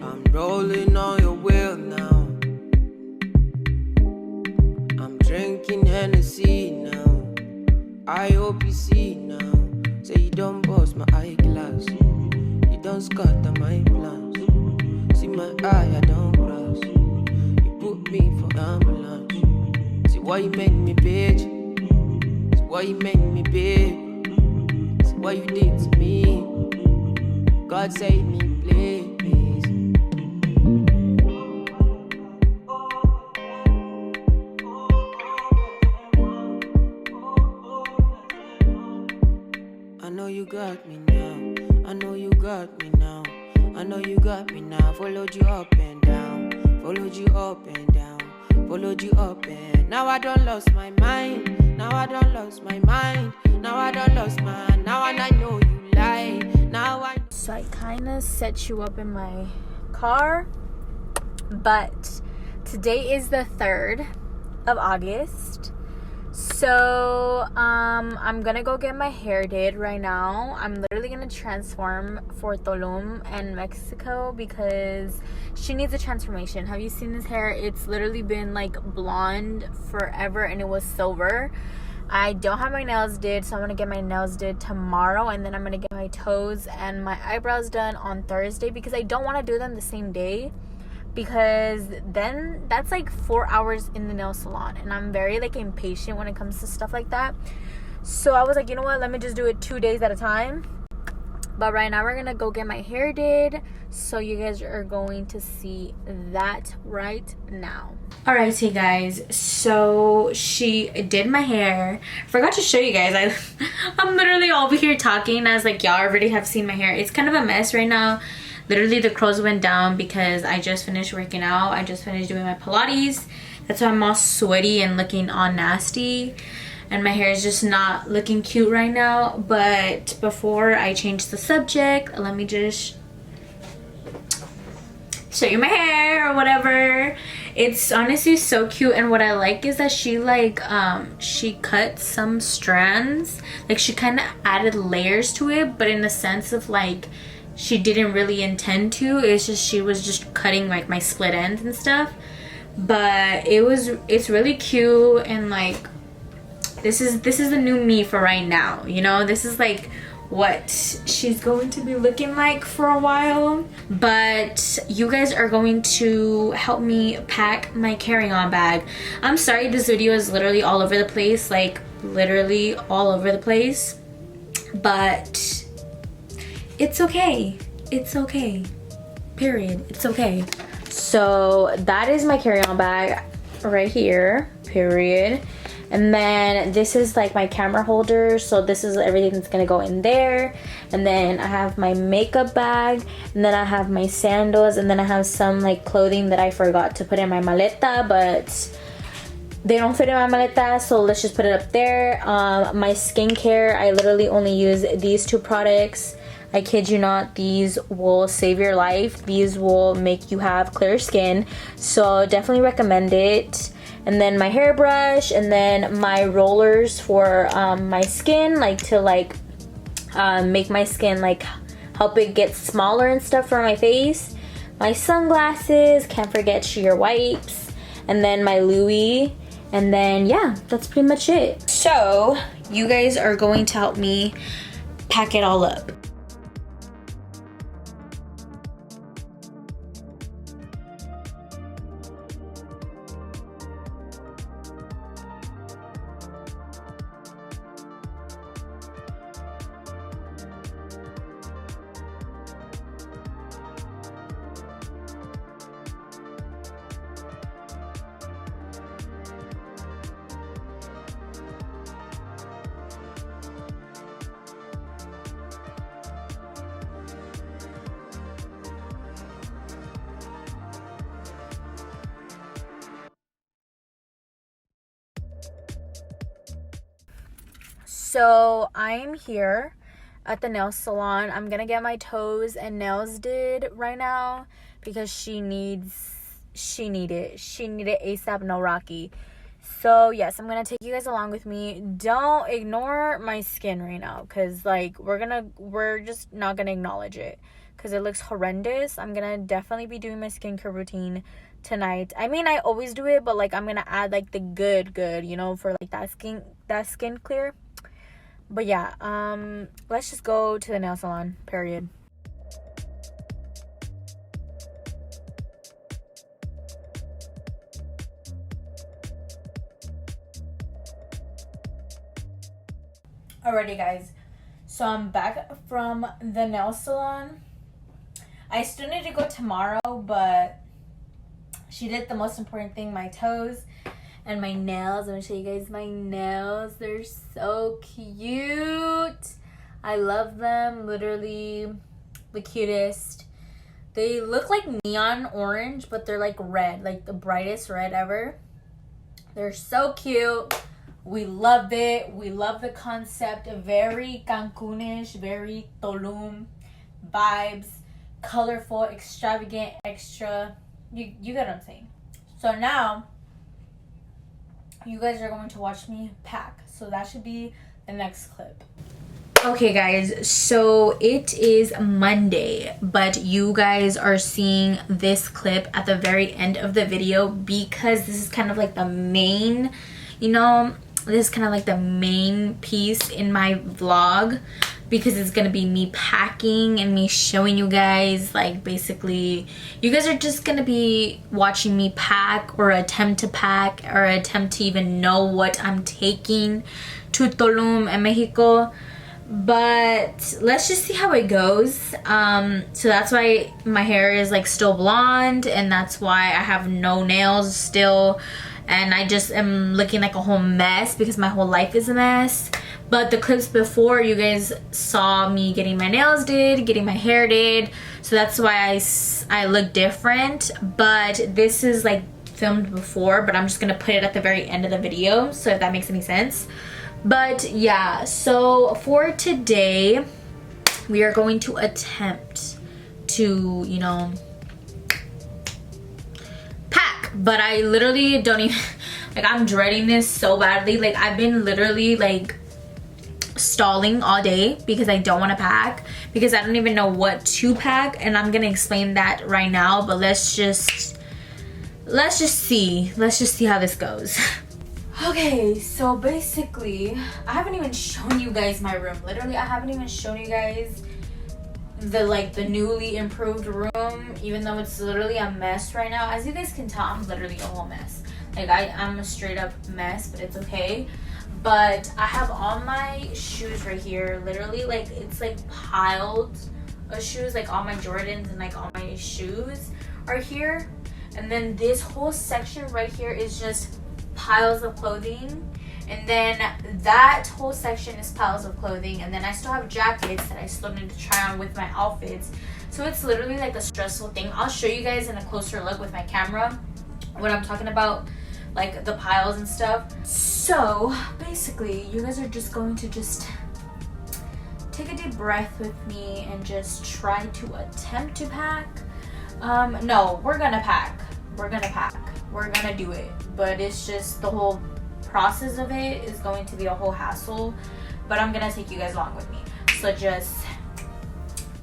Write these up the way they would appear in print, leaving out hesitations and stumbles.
I'm rolling on your wheel now. I'm drinking Hennessy now. I hope you see now. Say you don't bust my eyeglass. You don't scatter my plans. See my eye, I don't cross. You put me for ambulance. See why you make me bitch. See why you make me big. See what you did to me. God save me, please. I know you got me now. I know you got me now. I know you got me now. Followed you up and down. Followed you up and down. Followed you up and now I don't lost my mind. Now I don't lost my mind. Now I don't lost my. Now and I know you lie. Now I. So I kind of set you up in my car, but today is the 3rd of August. So I'm gonna go get my hair did right now. I'm literally gonna transform for Tulum and Mexico because she needs a transformation. Have you seen this hair? It's literally been like blonde forever and it was silver. I don't have my nails did, so I'm gonna get my nails did tomorrow, and then I'm gonna get my toes and my eyebrows done on Thursday because I don't want to do them the same day, because then that's like 4 hours in the nail salon and I'm very like impatient when it comes to stuff like that. So I was like, you know what, let me just do it 2 days at a time. But right now we're gonna go get my hair did, so you guys are going to see that right now. Alrighty guys, so she did my hair. Forgot to show you guys, I'm literally over here talking as like y'all already have seen my hair. It's kind of a mess right now. Literally the curls went down because I just finished working out. I just finished doing my Pilates. That's why I'm all sweaty and looking all nasty. And my hair is just not looking cute right now. But before I change the subject, let me just show you my hair or whatever. It's honestly so cute, and what I like is that she like she cut some strands. Like she kind of added layers to it, but in the sense of like she didn't really intend to. It's just she was just cutting like my split ends and stuff. But it's really cute, and like this is the new me for right now, you know. This is like what she's going to be looking like for a while. But you guys are going to help me pack my carry-on bag. I'm sorry this video is literally all over the place, like literally all over the place, but it's okay. It's okay, period. It's okay. So that is my carry-on bag right here, period. And then this is like my camera holder, so this is everything that's gonna go in there. And then I have my makeup bag, and then I have my sandals, and then I have some like clothing that I forgot to put in my maleta, but they don't fit in my maleta, so let's just put it up there. My skincare, I literally only use these 2 products. I kid you not, these will save your life. These will make you have clear skin, so definitely recommend it. And then my hairbrush, and then my rollers for my skin, like to like make my skin like help it get smaller and stuff for my face. My sunglasses, can't forget your wipes, and then my Louis. And then yeah, that's pretty much it. So you guys are going to help me pack it all up. So I'm here at the nail salon. I'm gonna get my toes and nails did right now because she need it ASAP, no Rocky. So yes, I'm gonna take you guys along with me. Don't ignore my skin right now, because like we're just not gonna acknowledge it because it looks horrendous. I'm gonna definitely be doing my skincare routine tonight. I mean, I always do it, but like I'm gonna add like the good, you know, for like that skin clear. But yeah, let's just go to the nail salon, period. Alrighty guys, so I'm back from the nail salon. I still need to go tomorrow, but she did the most important thing, my toes and my nails. I'm gonna show you guys my nails. They're so cute. I love them, literally the cutest. They look like neon orange, but they're like red, like the brightest red ever. They're so cute. We love it. We love the concept. Very Cancunish, very Tulum vibes. Colorful, extravagant, extra. You get what I'm saying. So now, you guys are going to watch me pack. So that should be the next clip. Okay guys, so it is Monday, but you guys are seeing this clip at the very end of the video because this is kind of like the main, you know, this is kind of like the main piece in my vlog, because it's gonna be me packing and me showing you guys, like, basically you guys are just gonna be watching me pack or attempt to pack or attempt to even know what I'm taking to Tulum and Mexico. But let's just see how it goes. So that's why my hair is like still blonde, and that's why I have no nails still, and I just am looking like a whole mess because my whole life is a mess. But the clips before, you guys saw me getting my nails did, getting my hair did, so that's why I look different. But this is like filmed before, but I'm just gonna put it at the very end of the video, so if that makes any sense. But yeah, so for today we are going to attempt to, you know, pack. But I literally don't even, like, I'm dreading this so badly. Like, I've been literally like stalling all day because I don't want to pack, because I don't even know what to pack, and I'm gonna explain that right now. But let's just see how this goes. Okay, so basically, I haven't even shown you guys my room. Literally, I haven't even shown you guys the newly improved room, even though it's literally a mess right now. As you guys can tell, I'm literally a whole mess. Like, I'm a straight up mess, but it's okay. But I have all my shoes right here. Literally, like, it's like piled of shoes. Like, all my Jordans and like all my shoes are here. And then this whole section right here is just piles of clothing, and then that whole section is piles of clothing, and then I still have jackets that I still need to try on with my outfits. So it's literally like a stressful thing. I'll show you guys in a closer look with my camera what I'm talking about, like the piles and stuff. So basically, you guys are just going to just take a deep breath with me and just try to attempt to pack. No, we're gonna pack. We're gonna do it, but it's just the whole process of it is going to be a whole hassle. But I'm gonna take you guys along with me. So just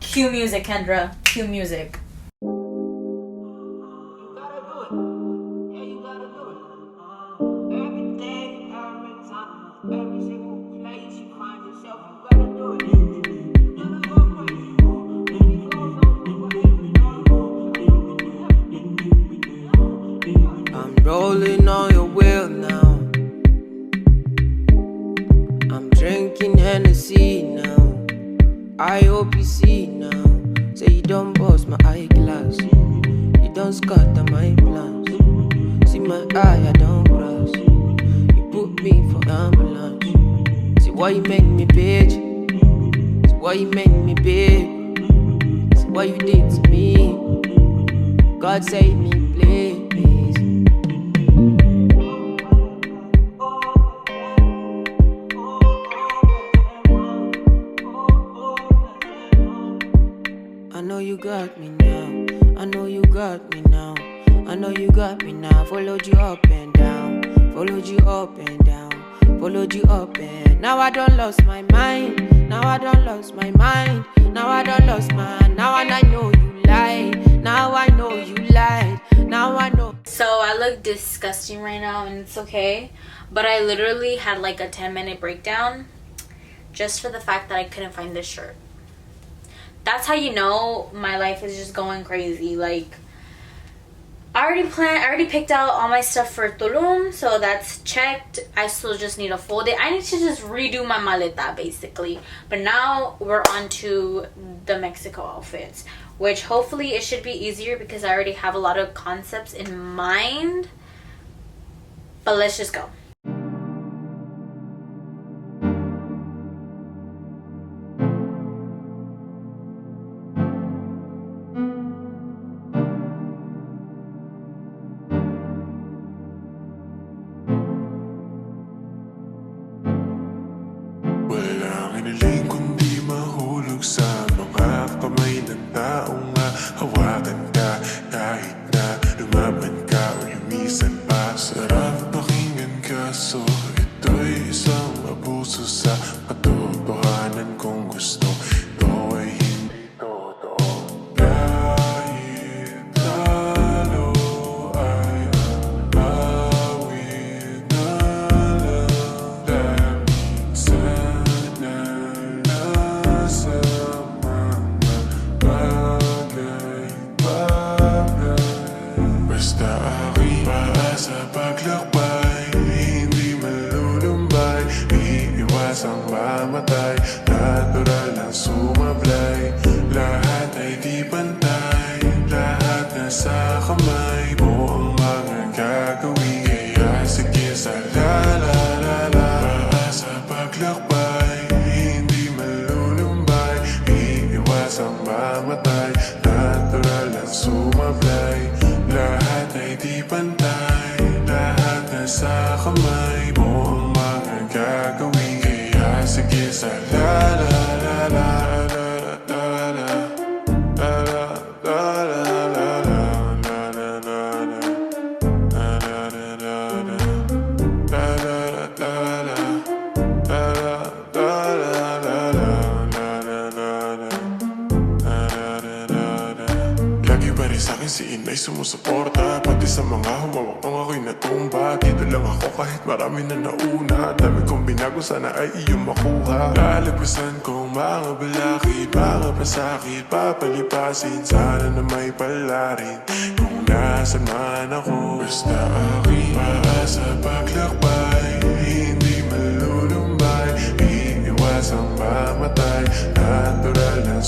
cue music, Kendra. Cue music. Rolling on your wheel now. I'm drinking Hennessy now. I hope you see now. Say you don't bust my eyeglass. You don't scatter my plans. See my eye, I don't cross. You put me for ambulance. See why you make me bitch. See why you make me big. See what you did to me. God save me, please. I know you got me now. I know you got me now. I know you got me now. Followed you up and down. followed you up and down, followed you up and now I done lost my mind. Now I done lost my mind. Now I done lost my. Now and I know you lied. Now I know you lied. Now I know. So I look disgusting right now, and it's okay. But I literally had like a 10-minute breakdown just for the fact that I couldn't find this shirt. That's how you know my life is just going crazy. Like, I already picked out all my stuff for Tulum, so that's checked. I still just need to fold it. I need to just redo my maleta basically. But now we're on to the Mexico outfits, which hopefully it should be easier because I already have a lot of concepts in mind. But let's just go. Hiniling kundi mahulog sa mga kamay ng taong hawakan ka. Kahit na lumaban ka o lumisan pa, sarap pakinggan kaso ito'y isang abuso sa katotohanan kong gusto. Ito ay hindi totoo. Kahit talo ay awit na lang. Basta aking paa sa paglakbay, hindi malulumbay, iiwasang mamatay, natural ang sumablay. Lahat ay di pantay, lahat nasa kamay mo ang mga gagawin. Kaya sige sa la-la-la-la. Paa sa paglakbay, hindi malulumbay, iiwasang mamatay, natural ang sumablay. Lahat ay di pantay, lahat nasa kamay mo ang mga gagawin. Kaya sige sa la-la-la-la. Lagi pa rin sa'kin si Inay sumusuporta, pati sa mga humawak nung ako'y natumba. Dito lang ako kahit marami na nauna. Dami kong binago, sana ay iyong makuha. Lalabasan kong mga balakid, mga pasakit, papalipasin. Sana na may pala rin kung nasan man ako. Basta aking paa sa paglakbay, hindi malulumbay, iiwasang mamatay, natural ang